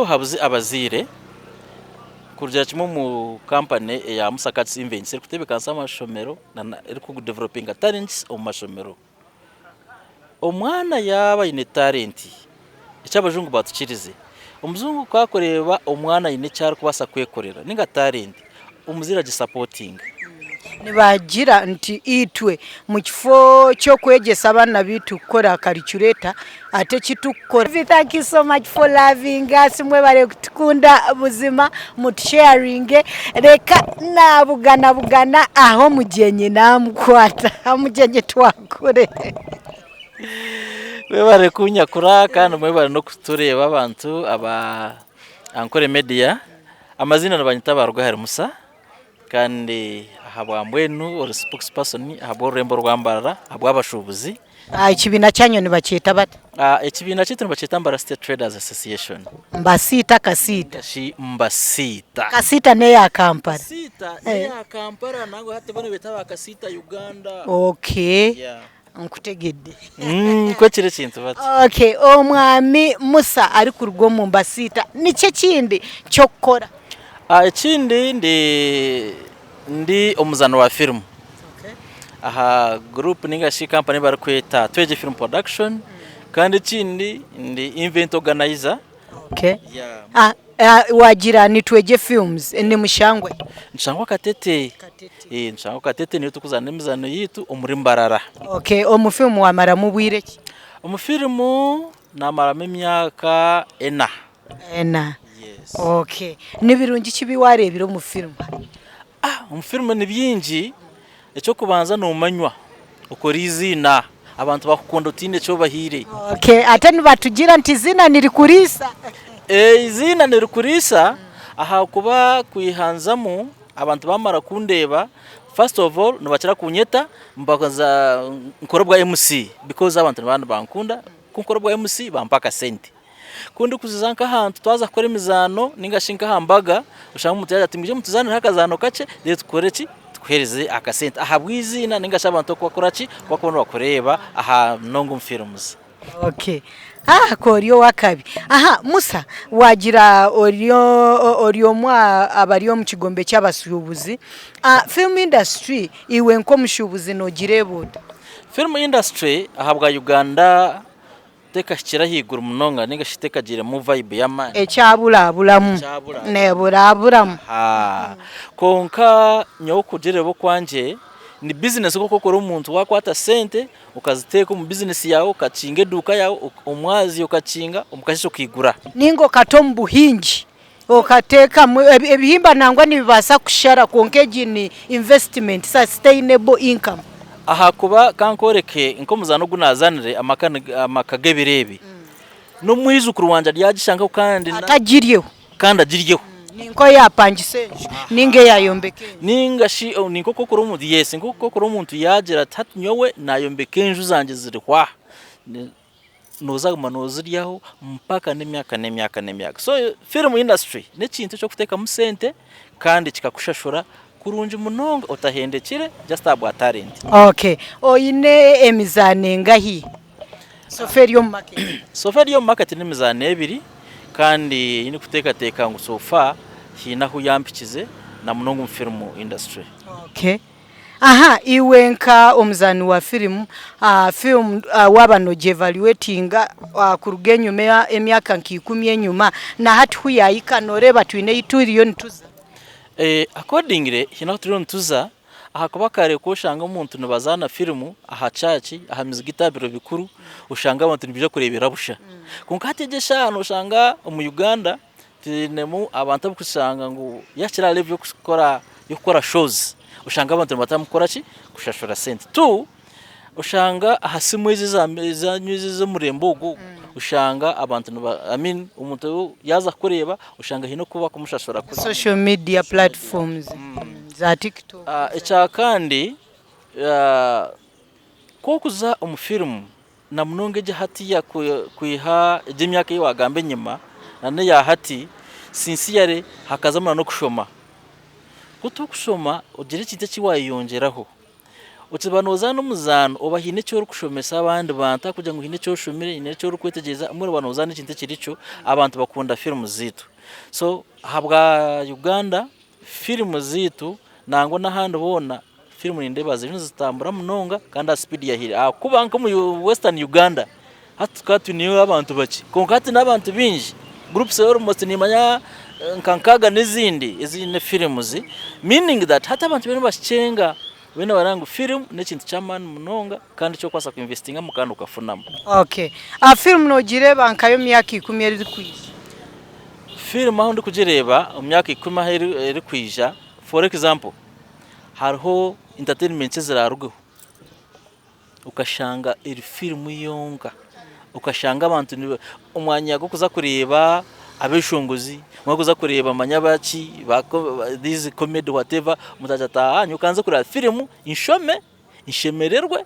habuze abazire kurya kimwe mu company ya Musakatsi Invents iri kutebekansa amashomero iri ku developing talents mu mashomero. Omwana yaba ine talent icyabajungu batukirize umuzungu kwakoreba omwana ine cyari kubasa kwekorera ninga talent umuzira supporting nibagira nti itwe mu kifo cyo kwegesa abana bitu kukora curriculum ate kitukora. Thank you so much for loving us, mwe bare kutukunda buzima mutsharing reka nabugana aho mugenye namkwata amugenye twakure webare kunyakura kandi mwebare no kutureba abantu aba Ankore Media amazina nabanyita barugahari Musa kandi ahabwa mbwenu or spokesperson ahabwa rembo rwambarara ahabwa abashubuzi. Ikibina cyanyu nibakita bate? Ikibina cyitu nibakita Mbara State Traders Association. Mbasita kasita. Mbasita. Kasita ne ya Kampala. Kasita ne ya Kampala nango hate bone betaba Kasita Uganda. Okay. Yeah. Nkutegedde. Ko kire kintu bati. Okay, omwami Musa ari ku rugo mu Mbasita. Nice kindi cyokora. Ikindi ndi omuzano wa film. Okay. Aha group ninga shi company bari kweta Tweje Film Production kandi ikindi ndi event organizer. Okay. Yeah. Wagira ni Tweje Films ni Mushangwe. Nshangwa Katete. Nshangwa Katete niyo tukuzana emizano yitu umurimbarara. Okay, omufilmu wamara mu bwireki. Omufilmu namara emyaka 4. Yes. Okay. Nibirungi kibi warebira mu film. Umufilmu ni byinji ecyo kubanza no manywa ukora izina abantu bakukunda utinde cyo bahire. Okay, ate nibatugira nti izina niri kurisa. Izina niri kurisa aha kuba kuyihanzamu abantu bamara kundeba. First of all nubakira kunyeta mbakaza nkorobwa MC because abantu bandi bankunda kunkorobwa MC bampaka sente. Kundi kuzizanka ahantu twaza kora imizano ningashinka hambaga ushaka umutyaje ati muje mutuzane hakazano kace rero tukoreki tuhereze akasente ahabwizina ningasha abantu kwakoraki kwakubona bakoreba aha nongo films. Okay. Koriyo wakabi. Musa wagira oriyo mwa abariyo mu kigombe cy'abasubuzi. Film industry iwe nko mushubuzi no girebuda. Film industry ahabwa Uganda teka kirahigura munonga ninga shiteka gire mu vibe ya man ecyabulabulamu nebulabulamu konka nyo kugerebo kwanje ni business koko kora umuntu wakwata sente ukaziteka mu business yawe ukacinga duka yawe umwazi ukacinga umukashisho kwigura ningo katom buhingi okateka ebihimba nangwa nibibasa kushara konkeji ni investment sustainable income. Aha kuba kankoreke inko muzano gunazanire amakagebirebi no mwizukuru wanje ryagishanga kandi atagiriyeho kandi agiriyeho ninko yapangise ninge yayombeke ninga shi ninko kokoro umuntu yes ninko kokoro umuntu yagira tatu nyowe nayombeke enju zanje ziri kwa noza manoziryaho mpaka nemyaka. So film industry ne kintu cyo kuteka musente kandi kikakushashura kurunje munonga utahendekire just abwa talent. Okay. Oyine emizane ngahi Soferium market. Soferium market ni mizane ebiri kandi ini kuteka ngo sofa hina huyampikize na munongo mu film industry. Okay. Iwenka omuzani wa film wabanoje evaluating ku rugenyu meya emyaka 10 enyuma na hati huyayika noreba twine ituriyo ntuza. Accordingly hino turiyo ntuza aha kuba kare ko ushanga umuntu nibazana filmu aha caci aha mizigitabiro bikuru ushanga abantu nibije kurebera busha kunka hategesha hano ushanga mu Uganda tinemu abantu bukusanga ngo yakira level yo gukora shows ushanga abantu batamukora ki kushashura sente tu ushanga ahasimu za nyuzi zo murembogo ushanga abantu umuntu yaza kureba ushanga hino kuba kumushashura kuri social media platforms za TikTok. Echa kandi ko kuza umufilm na munongeje hati ya kuiha jimyaka yiwagambe nyima nane ya hati sincere hakazamana no kushoma kuto kushoma ugire kite kiwayongeraho ukibanoza n'umuzano obahine cyo rukushomesa abandi bantu kugira ngo hine cyo shumire ine cyo rukwetegeza muri banoza n'ikindi kirico abantu bakunda film zitu. So habwa Uganda film zitu nango n'ahandi bona film nindebaza ibintu zitambura munonga kandi speed yahire kubanka mu Western Uganda hatukatu niyo abantu baki konkati n'abantu binji groups almost nimanya nkankaga n'izindi izine films meaning that hata abantu bene bashenga wena warangu film n'ikintu cy'aman munonga kandi cyo kwasa kuinvestinga mu kandi ukafunamo. Okay, film no gireba nkayo myaka 10 eri kwija film aho ndi kugireba myaka 10 eri kwija. For example hariho entertainment zirarugo ukashanga iri film yonga ukashanga abantu umwanya go kuza kureba abeshongozi mwa kuza kureba amanyabaci this comedy whatever mutajata ukanze kureba film inshome inshemererwe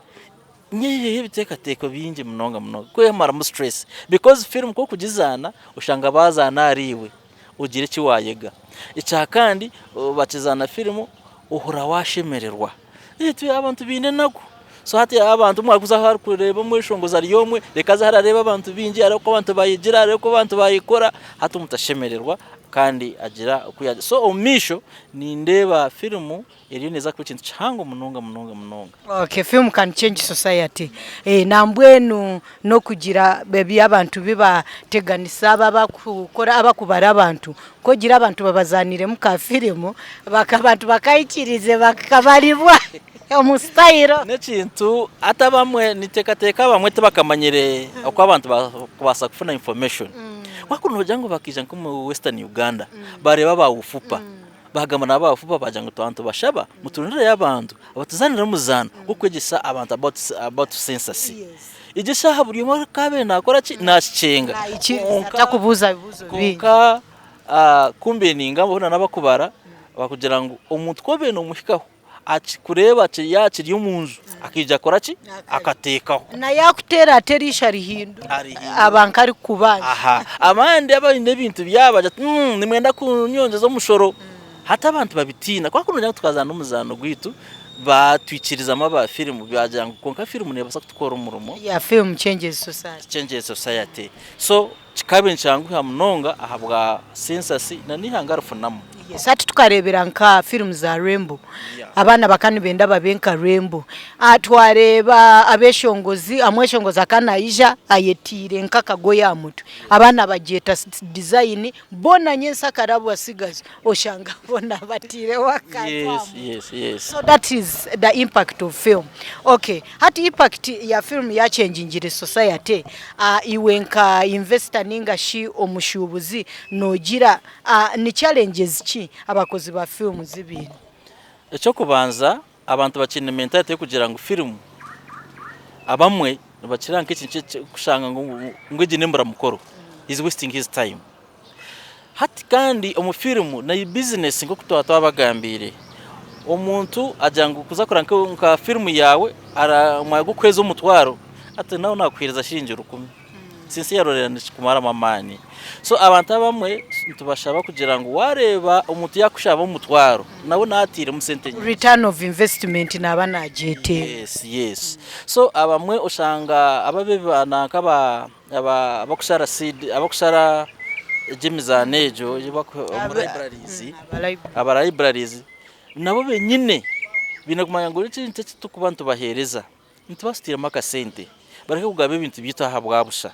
nyeye bitekateko binje munonga ko yamara mu stress because film ko kugizana ushanga bazana ariwe ugire ki wayega icya kandi bakizana film uhura washemererwa tu abantu bine nako so hati abantu mwakuza hari kureba mu ishongoza ryomwe rekaza harareba abantu binji ariko abantu bayigira ariko abantu bayikora hati mutashemererwa kandi agira kuyaje. So omisho ni ndeba film iri neza ku kintu cyango munonga. Okay, film can change society. Nambwenu no kugira bebi abantu biba teganisa bakukora abakubara abantu ko gira abantu babazanire mu ka film bakabantu bakayikirize bakabaribwa omustairo nekintu atabamwe nitekateka bamwe tabakamanyire uko abantu bakubasa kufuna information wakuno jango bakija nko mu Western Uganda bareba bawufupa bagamana bafupa bajango twantu bashaba mutunire y'abantu abatuzanira muzano ukwegisa abantu about census igisha haburiye mu kabe nakora ki nashenga takubuza bibuzo kuka kumbe ninga bona nabakubara bakugira ngo umuntu ko beno muhikaho kureba yakiri y'umunzu akija koraki akatekaho na yakutera aterisha rihindu abankari kubanje amande abinde bintu byabaje nimwenda kunyongezo mushoro hata abantu babitina kwa kuno tukazana umuzano gwitu batwikiriza amaba film byaje ngo konka film ne basa kutukora umurumo ya film changes society so kikabe ncyangu hamunonga ahabwa census na nihangarufunamo. Yes, ati tukarebera nka film za Rainbow abana bakani benda babenka Rainbow atwareba abeshongozi amweshongoza kanayija ayetire nkakagoya mutu abana bageta design bona nyensa karabu asigaje oshanga bona batire wakatwa. Yes. So that is the impact of film. Okay, hati impact ya film ya changing society iwenka investor ninga shi omushubuzi nogira ni challenges ki abakozi ba film zibiri. Ecyo kubanza abantu bakine mentality yo kugira ngo film abamwe bakiranka iki kushanga ngo igi nembura mukoro is wasting his time hati kandi umufilmu na business ngo kutwata abagambire umuntu ajango kuzakora nka film yawe aramwago kweza umutwaro ati nawe nakwiriza shinjiro 10 sinsi yarorera kumara mamani. So abantu abamwe tubashaba kugira ngo wareba umuntu yakushaba umutwaro nawe natire musente return of investment nabana jete. Yes. So abamwe ushanga ababebana kaba abakushara seed abakushara jimiza nejo aba libraries nabo benyine binakumanya ngo iki ntetse tukubantu bahereza ntibastira maka sente bareke kugabe ibintu byitaha bwabusha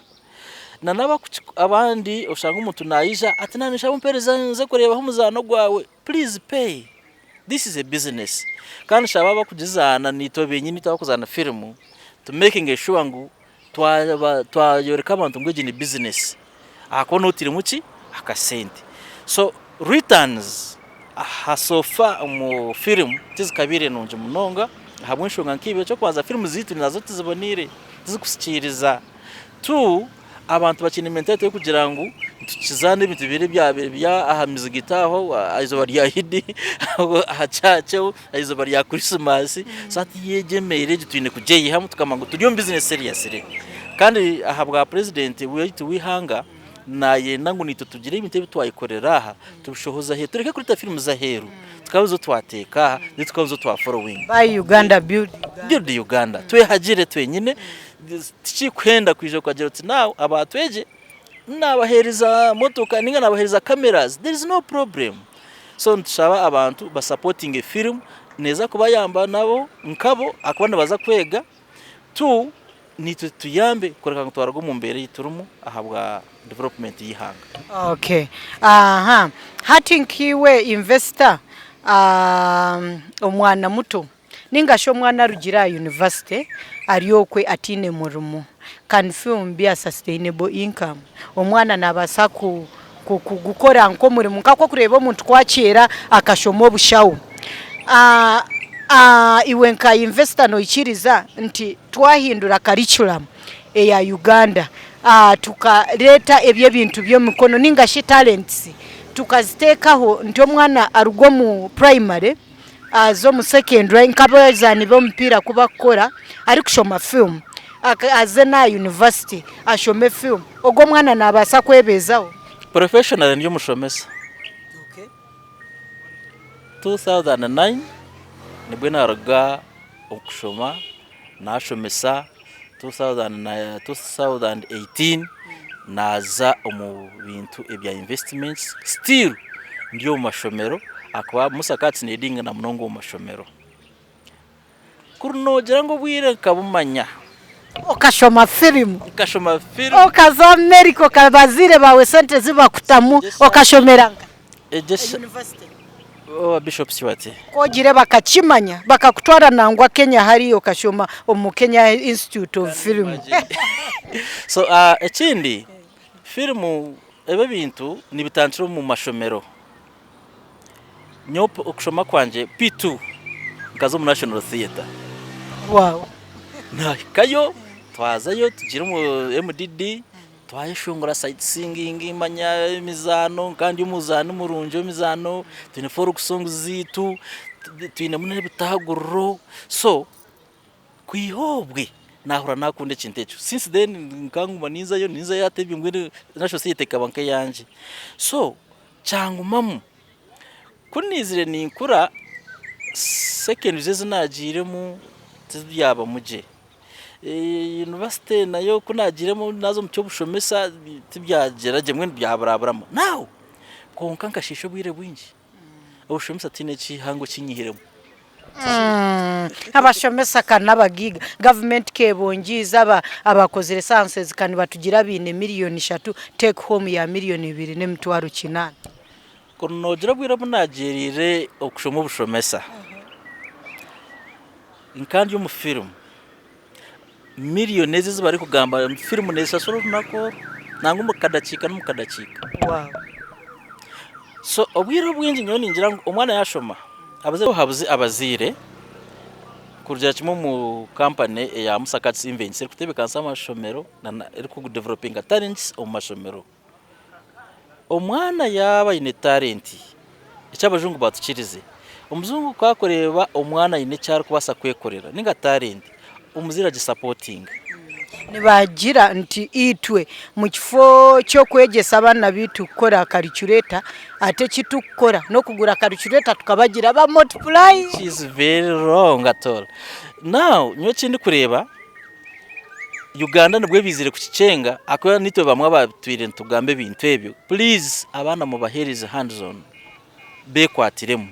na naba abandi ushanga umuntu nayija ati nanisha umpereza nze kureba aho muzano gwawe please pay, this is a business kandi shaba bakugizana nito benyine tabakuzana film to making sure ngo twayoreka abantu ngo ni business akono utiri muki akasente. So returns hasofa mu film tizikabire nonje munonga hamwe shonga nkibe cyo kwaza film zitu nazo tizibonire tizikusikiriza tu abantu bakine mentality yo kugira ngo tukizane ibintu bire bya ahamiza gitaho aizo bari yahidi ahacacho aizo bari ya Christmas sati yegemere gitwine kujeyi hamwe tukamango turiyo business serious kandi ahabwa president wihanga nayenda ngo nito tugire ibintu bitwayikorera aha tubishohoza he tureke kurita filmu za heru tukabuzo twateka aha tukabuzo twa following by Uganda build Uganda twe hagire twenyine tikikwenda kwije kwagera uti nawe abatweje nabahereza motoka ninga nabahereza cameras, there is no problem. So ntushaba abantu ba supporting a film neza kuba yamba nabo nkabo akabana baza kwega tu nitwe tuyambe kureka ngo twarago mu mbere yiturumu ahabwa development yihanga. Okay. Aha. Hatinkiwe investor omwana muto ningasho mwana rugira university ariyokwe atine murumu can film be a sustainable income omwana nabasa gukora nko murimu kako kureba omuntu kwakira akashomo bushawo iwe nka investor no ikiriza nti twahindura curriculum ya Uganda tukaleta ebye bintu byo mikono ningashi talents tukazitekaho nti omwana arugo mu primary zo mu secondary nkabazani bo mpira kubakora ari kushoma film azena university ashome film ogo mwana nabasa kwebezaho professional ndiyo mushomesa. Okay. 2009 nibwo naraga okushoma nashomesa 2018 naza mu bintu ebya investments still ndiyo mashomero akwa musakati nedinga na mnongo mashomero kurunogera ngo bwire kabumanya okashoma film okaza America kabazire bawe sente ziba kutamu okashomeranga university Bishop Siwate kogire bakachimanya bakakutwara nangwa Kenya hari okashoma omu Kenya Institute of Film. So ekindi filmu ebe bintu nibitantiro mu mashomero nyopo okushoma kwanje P2 ngazo mu National Theatre. Wow. Na kayo twazayo tugira mu MDD twayishungura sightseeing manya imizano kandi umuzano murunjo imizano tune for kusonga zitu twine munene bitahagurro so kwihobwe nahura nakunde kintecho since then nkanguma niza yatebye ngwere National Theatre kabanke yanje so cyangumamu kunizire ninkura second zeze nagiremo tiyaba muje university nayo kunagiremo nazo mu cyo bushomesa tibyageraje mwe byabaraburamo now konka nkashisho bwire bwinji ubushomesa tine hango kinyihiremo abashomesa kanabagiga government kebongiza abakoze resanses kandi batugira bine miliyoni 3 take home ya miliyoni 2 n'emitwaro 8 kunogira bwira bunagerire okushoma bushomesa nkandi yo mu film miliyoni zizo bari kugamba film neza soro nako nangu mukadacika n'umukadacika. Wow. So obwira bwinji nyoni ngira ngo omwana yashoma habuze abazire kurya kimwe mu company ya Musakati Invents kutebe kansa amashomero na eri ku developing talents o mashomero omwana yaba ine talent icyabajungu batukirize umuzungu kwakoreba omwana ine cyari kubasa kwekorera ninga talent umuzira gi supporting nibagira nti itwe mu kifo cyo kwegesa abana bitu kora calculator ate kitukora no kugura calculator tukabagira ba multiply. She is very wrong at all. Now nyo kindi kureba Uganda nibwe bizire ku kicenga akoya nitwe bamwe batwire ntugambe bintu ebyo please abana mu bahereze hands on be kwatiremo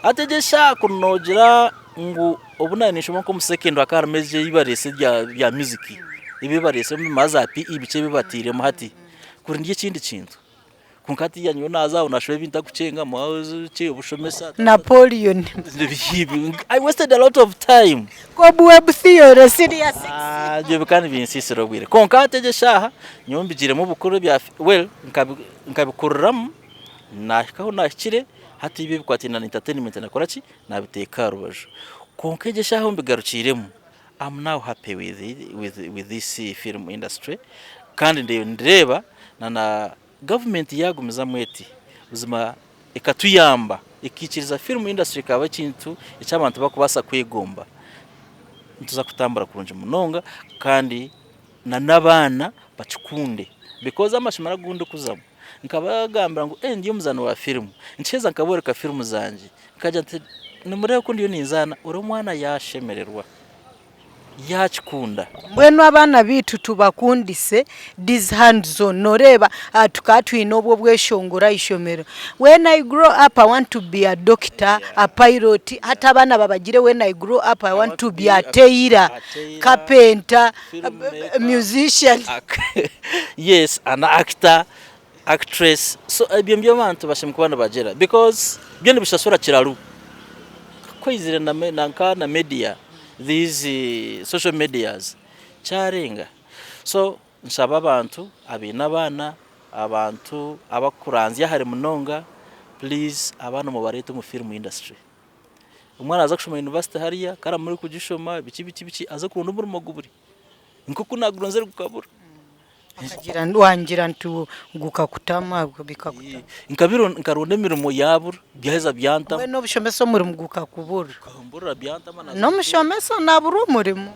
ategesha kunogira ngo obunanisho ko mu second akarmeje yibarese bya music ibibarese mu mazapi ibice bibatiremo hati kuri ndiye kindi kintu kunkati yanyu naza unashobe binta kucenga mwazo cyo bushomesa Napoleon. I wasted a lot of time ko web theory serious je bikani binsisiro bwire konkate je shaha nyombigire mu bukuru bya well nkabikuram nashikaho nakire hati ibi bikwatina entertainment nakoraki nabiteka rubajo konkeje shaho mbigarukiremo. I'm now happy with this film industry kandi ndeba na government yagumiza mweti uzima ikatuyamba ikikiriza film industry kaba kintu icyabantu bakubasa kwigomba ntuza kutambara kurunje munonga kandi na nabana bacukunde because amashimara gundi kuzamo nkabagambira ngo ndiyo muzano wa filmu ncheza nkaboreka filmu zanje kaja nimurebe ko ndiyo ninzana uri mwana yashemererwa yakikunda mbwenu abana bitu tubakundise these hands on noreba tukatwina obwo bweshongora ishomero. When I grow up I want to be a doctor, a pilot. Hata abana babagire when I grow up I want to be a tailor, carpenter, musician. Yes, an actor, actress. So byembyo abantu bashimukubana bagera because byende bishasura kiraru kwizire na media, these social medias charinga. So nsaba abantu abina abana abantu abakuranzya hari munonga, please abana mu barete mu film industry. Umwana aza kushoma university hariya kara muri kugishoma biki aza kurunda muri maguburi nko kunaguronze gukabura akagira ndwangira ntu gukakutama bikakuta nkabiro nkaronde mirimo yabura byaheza byanta we no bishomeso muri mugukakubura mbura byanta mana no mushomeso naburu umurimo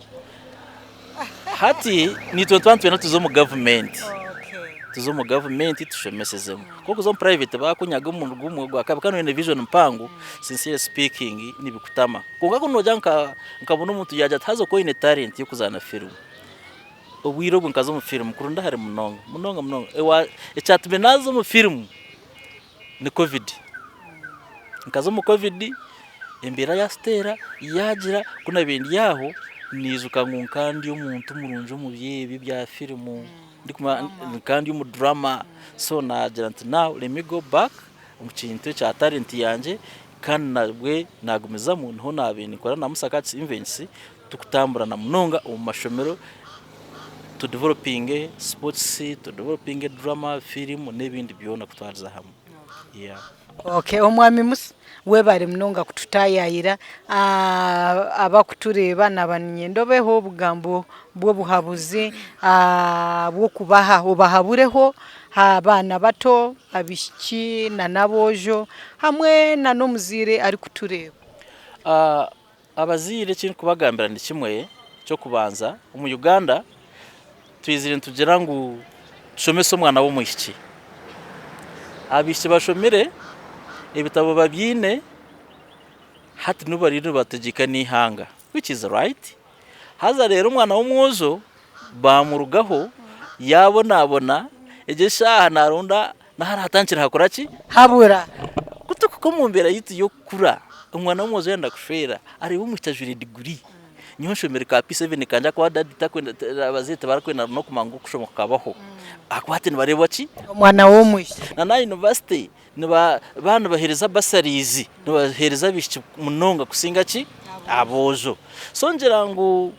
hati ni 2020 tuzo mu government. Tuzo mu government tushomesezemo koko zo private bakunyaga umuntu gumwe akabakano ine vision mpangu sincere speaking nibikutama konga kuno janka nkabona umuntu yaje atazo ko ine talent yo kuzana film obwiro bwinkazo mu film kurunda hari munonga ewa echatube nazo mu film ni covid nkazo mu covid imbira ya stera yagira kuna bindi yaho nizuka ngunkandi y'umuntu murunje mu byebi bya film ndikuma kandi y'umu drama. So nagira nti now let me go back mu kintu cya talent yanje kandi nabwe nagumiza mu nho nabini kora na musakatsi invensi tukutambura na munonga mu mashomero to developing sports, to developing drama, film n'ebindi byona kutwariza hamwe. Yeah. Okay, omwami musi webare munonga kututayayira abakutureba nabanyendo beho bugambo bwo buhabuzi bwo kubaha obahabureho abana bato abishiki na nabojo hamwe na no muzire ari kutureba. Abazire kintu kubagambira ndi kimwe cyo kubanza mu Uganda twizire tugira ngo shomese umwana wo muhiki abishye bashomere ibitabo babyine hati nubariro bategeka n'ihanga, which is right. Haza rero umwana w'umwozo bamurugaho yabona egesha narunda naharatangira hakoraki habura kuko mu mbera yitu yo kura umwana w'umwozo yenda kushera ari umutajuri degree nyonshomere ka P7 kanja kwa dadi takwenda abazite barakwenda no kumangu kushomoka kabaho akwate nibareba ki umwana wo mushyi na university niba bana bahereza basarizi nibahereza bishye munonga kusinga ki abozo. So ngira ngo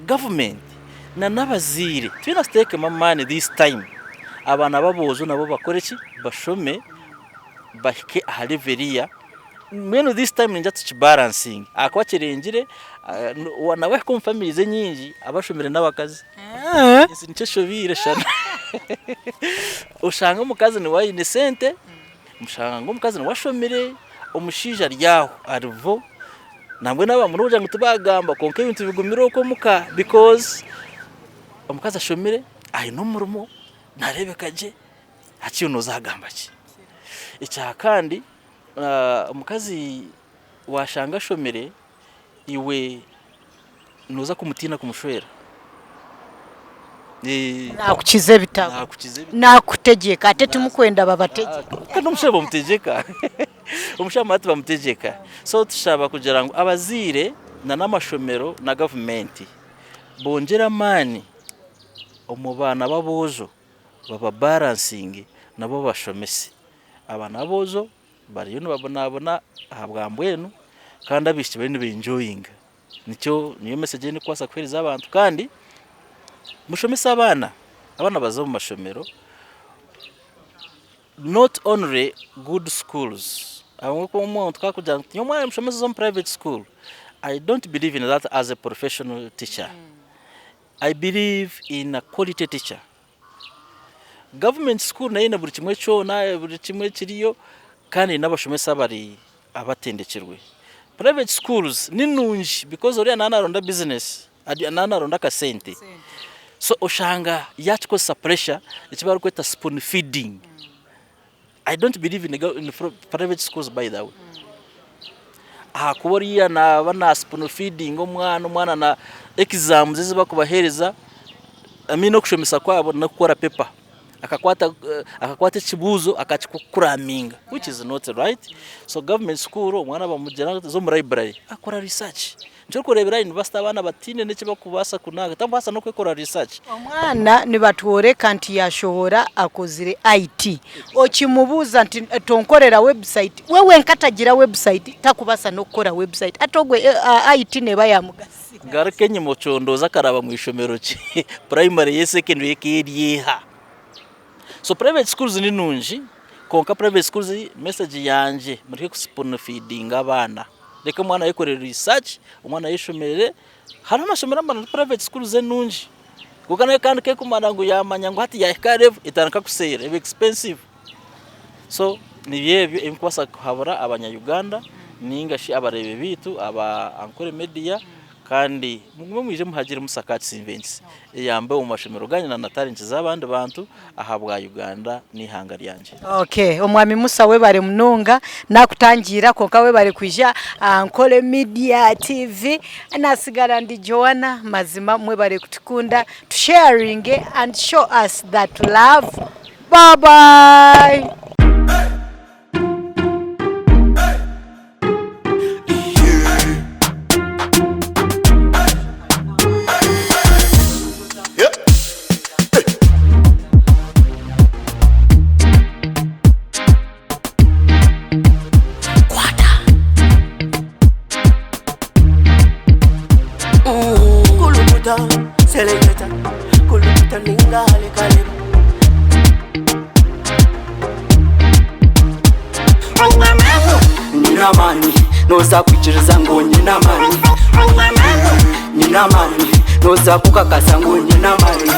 government na nabazire twina stake mamane this time abana babozo nabo bakore ki bashome bahike ahaleveria meno this time ninja tuchi balancing akwakirengire nawe ko families nyingi abashomere n'abakazi isi nico shobire shana ushanga umukazi ni wa innocent mushanga ngo umukazi ni washomere umushija ryaho arivo nambwe n'abamuntu ujya ngo tubagamba konke ibintu bigumira uko muka because umukazi ashomere ayi no murumo narebekaje hakiyo zagamba ki icya kandi umukazi washanga shomere iwe nuza kumutina kumushwera nakukize bitabo nakutegeka ate tumukwenda babategeka kandi umushaba mutegeka umushama bamutegeka. So tushaba kugira ngo abazire na namashomero na government bongera mani umubana babozo baba balancing nabo bashomese abana bozo bari yo babona ahabwambwenu kandi abishye bari enjoying niyo message ni kwasa kweriza abantu kandi mushomesa abana bazo mu mashomero not only good schools ko umuntu twakugira nyo mwana mushomesa zo private school. I don't believe in that as a professional teacher. I believe in a quality teacher. Government school na buri kimwe cyo na buri kimwe kiriyo kandi nabashomesa bari abatendekirwe. Private schools ni nunji because ori nanaronda business adi nanaronda ka sente so oshanga yachikosa pressure ikibaru kweta spoon feeding. I don't believe in private schools by the way. Kuboriya na bana spoon feeding umwana na exams ziba kubahereza amino kushomesa kwabo no gukora paper akakwata ikibuzo akakikuraminga, which is not right. So government school umwana bamujana zo mu library akora research, njo kurebera university abana batine neke bakubasa kunaga tambasa no kwekora research. Omwana nibatwore kanti yashohora akozire IT okimubuza nti tonkorera website wewe nkatagira website takubasa no gukora website atogwe IT neba yamugasi garukenye mu condoza karaba mu ishomero ki primary ye secondary kiriha. So private schools ni nunji konka private schools message yanje muri ku spoon feeding abana reka mwana yekore research umwana yishomere hano nashomera mbana private schools nunji kugana kandi ke kumana ngo yamanya ngo hati ya karev itanaka kusera expensive. So ni byebyo imkwasa kuhabura abanya Uganda ningashi abarebe bitu aba ankore media kandi mwije muhagire musakati invents yambe mu mashomero ganye na talent z'abandi bantu ahabwa Uganda ni hanga ryanje. Okay, omwami Musa we bare munonga nakutangira konka we bare kwija Ankole Media TV nasigara ndi Joanna mazima mwe bare kutukunda to sharing and show us that love. Bye bye. Selecta, kuluta ningale kaleba. Nina mani, noza kuchiriza ngo nina mani. Nina mani, noza kukakasa ngo nina mani.